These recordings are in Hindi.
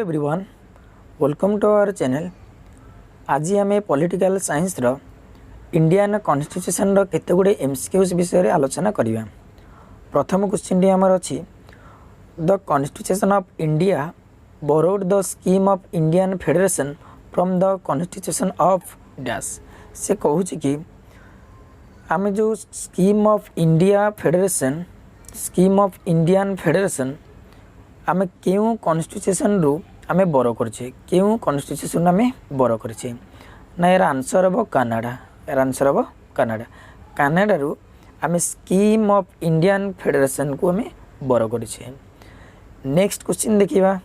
Everyone, welcome to our channel. आज आम पॉलिटिकल साइंस रो इंडियन कॉन्स्टिट्यूशन रो केते गुडे एमसीक्यूज विषय रे आलोचना करिया। प्रथम क्वेश्चन डी हमर अछि, the constitution of India borrowed the scheme of Indian federation from the constitution of dash. से कहूछि कि आम जो scheme of India federation scheme of Indian federation आम क्यों कॉन्स्टिट्यूशन रु आम बर करछे, क्यों कॉन्स्टिट्यूशन आम बर करछे ना। यार आंसर हम कनाडा। यार आंसर हम कनाडा। कनाडा रु आम स्कीम ऑफ इंडियन फेडरेशन को आम बर करछे। नेक्स्ट क्वेश्चन देखिबा,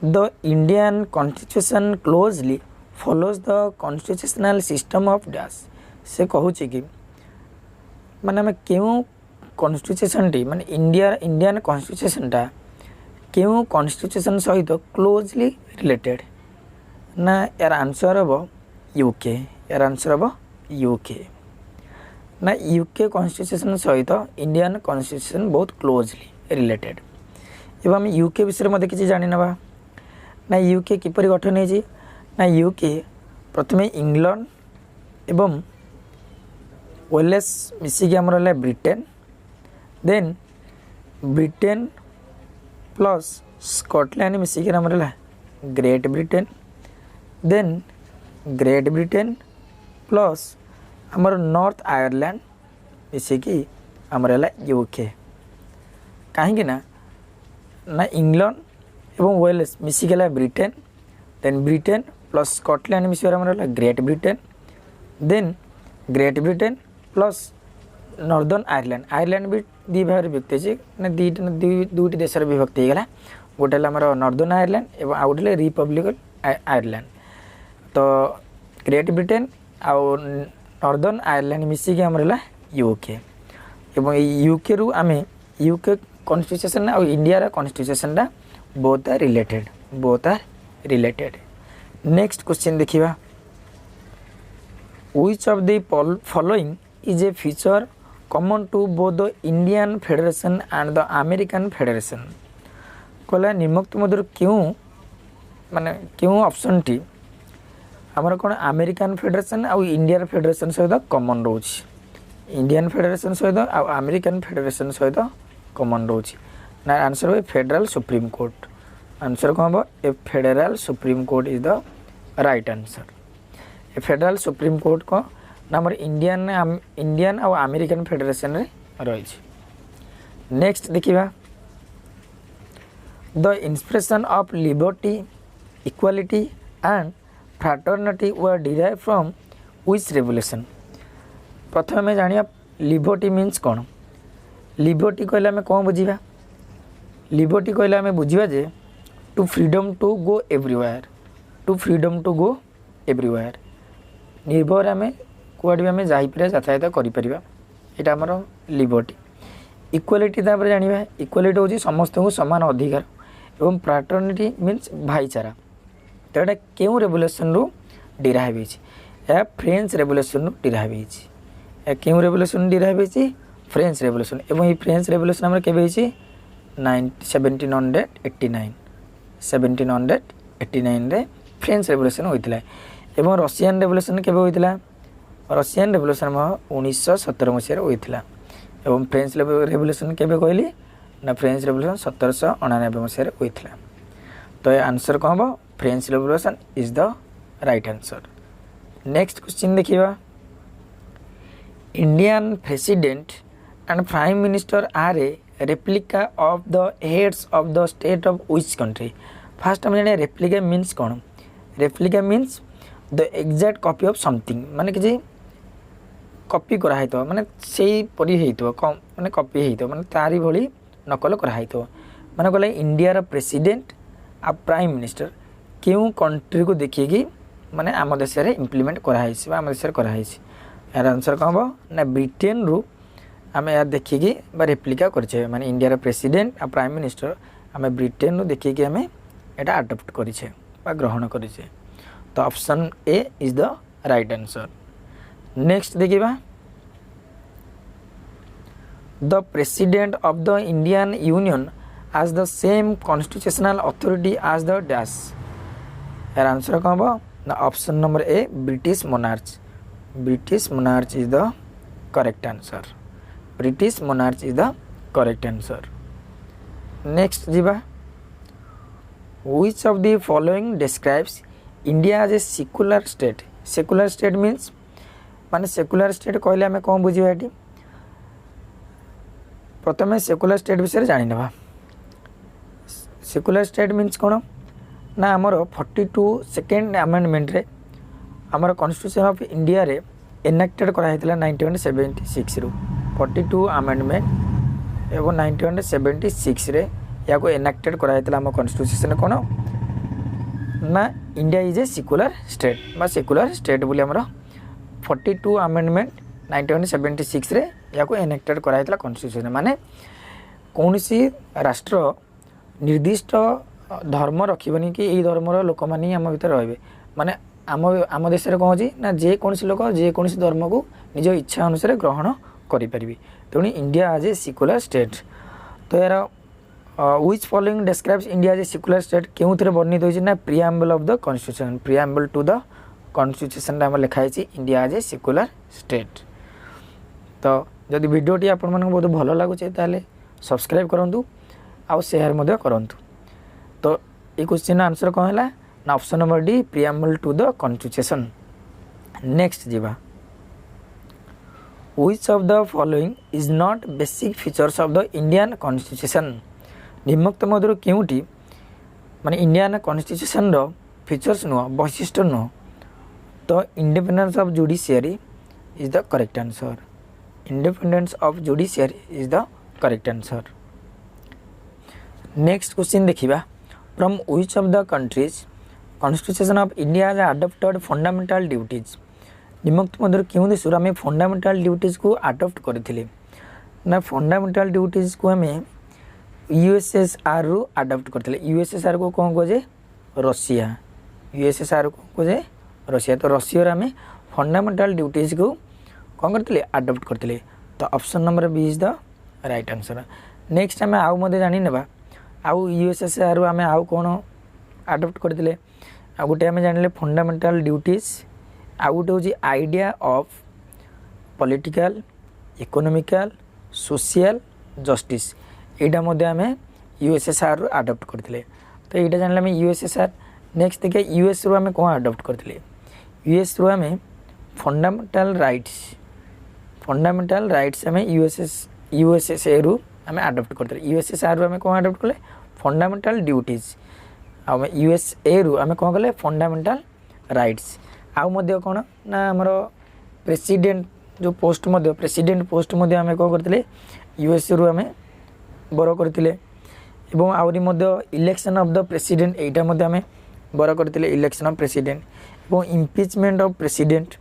the Indian constitution closely follows the constitutional system of dash. से कहूछि कि माने आम क्यों कॉन्स्टिट्यूशन टी माने इंडियन कॉन्स्टिट्यूशन टा क्यों कॉन्स्टिट्यूशन सहित क्लोजली रिलेटेड ना। यार आंसर हम यूके। यार आंसर हम यूके ना। यूके कॉन्स्टिट्यूशन सहित इंडियन कॉन्स्टिट्यूशन बहुत क्लोजली रिलेटेड। एवं आम यूके विषय में किसी जानी नवा ना। यूके किपरि गठन होइछि ना। यूके प्रथमे इंग्लैंड एवं वेल्स मिसिकी हमर हला Britain, then Britain plus Scotland मिसिकी हमर हला Great Britain, then Great Britain plus हमर नॉर्थ आयरलैंड मिसिकी हमर हला यूके। कहीं ना ना इंग्लैंड एवं वेल्स मिसिकी हला Britain, then Britain plus Scotland मिसिकी हमर हला Great Britain, then Great Britain plus Northern Ireland. Ireland भी दी भाग विभक्त है दुईटी देश विभक्त होगा। गोटे आमर नॉर्दर्न आयरलैंड और आउ गोटे रिपब्लिक आयरलैंड। तो ग्रेट ब्रिटेन आउ नॉर्दर्न आयरलैंड मिसिकी आमर है यूके। एवं यूके रु आम यूके कॉन्स्टिट्यूशन और India constitution both are related. Next question देखिबा, which of the following is a feature common to both the Indian federation and the American federation. कहला निम्नोक्त मध्य क्यों माने क्यों ऑप्शन टी हमर कोन अमेरिकन फेडरेशन और इंडियन फेडरेशन सहित कॉमन रोच। इंडियन फेडरेशन सहित और अमेरिकन फेडरेशन सहित कॉमन रोच ना। आंसर है फेडरल सुप्रीम कोर्ट। आंसर कौन हम A federal supreme court is the right answer. A federal supreme court को नंबर इंडियन और अमेरिकन फेडरेशन रे रही। नेक्स्ट देखिबा, the inspiration of liberty equality and fraternity were derive from which revolution. प्रथम जानिया लिबर्टी मीन्स कौन। लिबर्टी कहले आम कौन बुझा। लिबर्टी कहले आम बुझा जे to freedom to go everywhere. To freedom to go everywhere निर्भर आम कुआड़ भी आम जापर यातायात करें। यहाँ आमर लिबर्टी। इक्वालिटी तापर जाना। इक्वालिटी हूँ समस्त को समान अधिकार एवं फ्रैटर्निटी मीन्स भाईचारा। तो यहाँ क्यों रेवोल्यूशन रु डिराइव है। फ्रेंच रेवोल्यूशन रु डिराइव है। क्यों रेवोल्यूशन डिराइव है। French revolution. एवं ये फ्रेंच रेवोल्यूशन आम के 1789 रे फ्रेंच रेवोल्यूशन होता है। एवं रशियन रेवोल्यूशन केबे होता। रशियन रेवोल्यूशन 1917 मसीह होता। एवं फ्रेंच रेवोल्यूशन केबे कहली ना। फ्रेंच रेवोल्यूशन 1799 मसीह होता। तो ये आंसर कौन हम French revolution is the right answer. Next question देखिबा, Indian president and prime minister are a replica of the heads of the state of which country. First हम जाने रेप्लिका मीन्स कौन। Replica means the exact copy of something माने कि कॉपी कराई तो माने से परी हेइतो माने कॉपी हेइतो माने तारी भली नकल कराई तो माने कहले इंडिया प्रेसिडेंट आ प्राइम मिनिस्टर क्यों कंट्री को देखिए कि माने आम देश में इम्प्लीमेंट कराई आम देश कराई। यार आंसर कौन हम ना ब्रिटेन रु आम यार देखिए रेप्लिका करे माने इंडिया प्रेसिडेंट आ प्राइम मिनिस्टर आम ब्रिटेन रु देखिए आम यहाँ आडप्ट करे ग्रहण करे। तो option A is the right answer. Next देखिबा, the president of the Indian union as the same constitutional authority as the dash. यार आंसर कौन हो ना option number A British monarch. British monarch is the correct answer. British monarch is the correct answer. Next जीवा which of the following describes India as a secular state. secular state means माने secular state कहले आमे कौन बुझिबा एटी प्रथमे secular state विषय जानि नेबा. secular state means कोन ना हमर 42 सेकेंड अमेंडमेंट रे हमर कॉन्स्टिट्यूशन ऑफ इंडिया रे एनेक्टेड करा हेतला 1976 रु 42 अमेंडमेंट एवं 1976 रे या को एनेक्टेड करा हेतला हम कॉन्स्टिट्यूशन कोन ना India is a secular state बा सेकुलर स्टेट बोली हमर 42 अमेंडमेंट 1976 रे या को एनेक्टेड करा हेतला कॉन्स्टिट्यूशन माने कोनसी राष्ट्र निर्दिष्ट धर्म रखिबनी कि एई धर्मर लोक मानी हम भीतर रहबे माने आम देश रे कहछि ना जे कोनसी लोक जे कोनसी धर्म को निज इच्छा अनुसार ग्रहण करि परिबे. तेणु India as a secular state. तो यार which following describes India as a secular state केउथरे वर्णित होइछि ना preamble of the constitution. Preamble to the constitution रे हम लिखा है India as a secular state. तो जदि वीडियोटी आपण मन बहुत भलो लागुचे ताले सब्सक्राइब करंतु आ शेयर मध्य करंतु. तो ये क्वेश्चन आंसर कौन है ना option number D preamble to the constitution. Next जीवा which of the following is not basic features of the Indian constitution. निम्नोक्त मध्य केउटी माने इंडियन कॉन्स्टिट्यूशन रो फीचर्स नुह वैशिष्ट्य नुह. तो independence of judiciary is the correct answer. Independence of judiciary is the correct answer. Next question देखिबा from which of the countries constitution of India has adopted fundamental duties. निम्नोक्त मध्य केउ देश आमे फंडामेंटल ड्यूटीज को अडॉप्ट करथिले ना फंडामेंटल ड्यूटीज को हमें यूएसएसआर रु अडॉप्ट करथिले. यूएसएसआर को कोन कोजे रशिया. यूएसएसआर को कोजे रशिया. तो रशिया रे हमें फंडामेंटल ड्यूटीज को कोन करथिले अडॉप्ट करथिले. तो option number B is the right answer. Next हमें आउ मते जानि नेबा आउ यूएसएसआर रु हमें आउ कोन अडॉप्ट करथिले. आ गुटे हमें जानिले फंडामेंटल ड्यूटीज आ गुटे होची idea of political economical social justice. एटा मध्ये हमें यूएसएसआर रु अडॉप्ट करथिले. तो एटा जानले हमें यूएसएसआर. नेक्स्ट देखिए यूएस रु हमें कोन अडॉप्ट करथिले. यूएस रु हमें फंडामेंटल राइट्स हमें यूएसएसए रु हमें अडॉप्ट करथिले. यूएसएसआर रु हमें कोन अडॉप्ट करले फंडामेंटल ड्यूटीज. आ यूएसए रु हमें कोन करले फंडामेंटल राइट्स. आउ मध्ये कोन ना हमरो प्रेसिडेंट जो पोस्ट मध्ये प्रेसिडेंट पोस्ट मध्ये हमें कोन करथिले यूएसए रु हमें बर करथिले. एवं आउरी मध्ये इलेक्शन ऑफ द प्रेसिडेंट एटा मध्ये हमें बर करथिले इलेक्शन ऑफ प्रेसिडेंट एवं इम्पीचमेंट ऑफ प्रेसिडेंट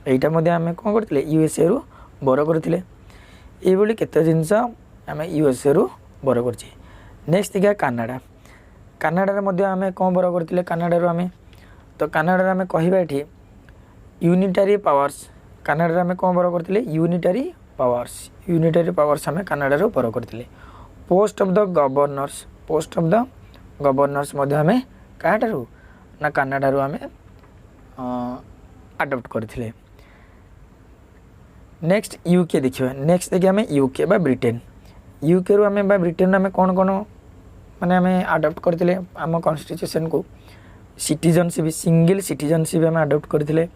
एटा मध्ये हमें कोन करथिले यूएसए रु बर करथिले. ए बोली केते जिंस हमें यूएसए रु बर करछि. नेक्स्ट देखा कनाडा. कनाडा रे मध्ये हमें कोन बर करथिले कनाडा रु हमें. तो कनाडा रे हमें कहिबा एठी यूनिटरी पावर्स. कनाडा रे हमें कोन बर करथिले यूनिटरी पावर्स हमें कनाडा रु बर करथिले. पोस्ट ऑफ द गवर्नर्स मध्ये हमें काटारू ना कनाडा रु हमें अडॉप्ट करथिले. नेक्स्ट यूके देखिबा. नेक्स्ट देखि हमें यूके बा ब्रिटेन. यूके रु हमें बा ब्रिटेन हमें कोन कोन माने हमें अडॉप्ट करथिले हम कॉन्स्टिट्यूशन को. सिटीजनशिप सिंगल सिटीजनशिप हमें अडॉप्ट करथिले.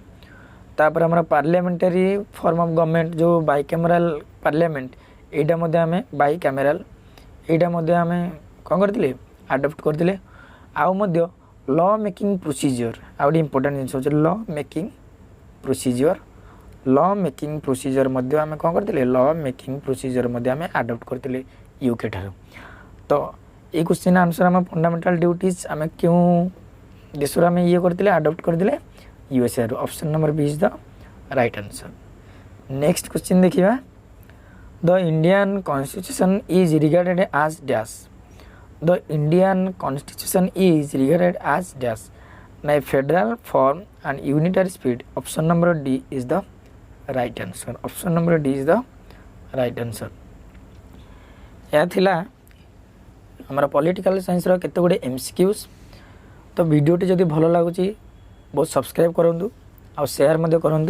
तापर हमरा पार्लियामेंटरी फॉर्म ऑफ गवर्नमेंट जो बाइकैमरल पार्लियामेंट एटा मध्ये हमें बाइकैमरल एटा मध्ये हमें कोन करथिले अडॉप्ट करथिले. आउ मध्ये लॉ मेकिंग प्रोसीजर आउ इंपोर्टेंट जिंस होचे लॉ मेकिंग प्रोसीजर मध्ये हमें कोन करथिले लॉ मेकिंग प्रोसीजर मध्ये हमें अडॉप्ट करथिले यूके ठारो. तो ए क्वेश्चन आंसर हम फंडामेंटल ड्यूटीज हमें क्यों देश हमें ये करथिले अडॉप्ट करथिले USA. Option number B is the right answer. Next question देखिबा the Indian constitution is regarded as dash. The Indian constitution is regarded as dash ना federal form and unitary speed. Option number D is the right answer. Option number D is the right answer. या थिला आमर पॉलिटिकल साइंस केते गुडे एमसीक्यूज। तो वीडियोटी जदि भल लगुच बहुत सब्सक्राइब करूँ आ शेयर करूँ।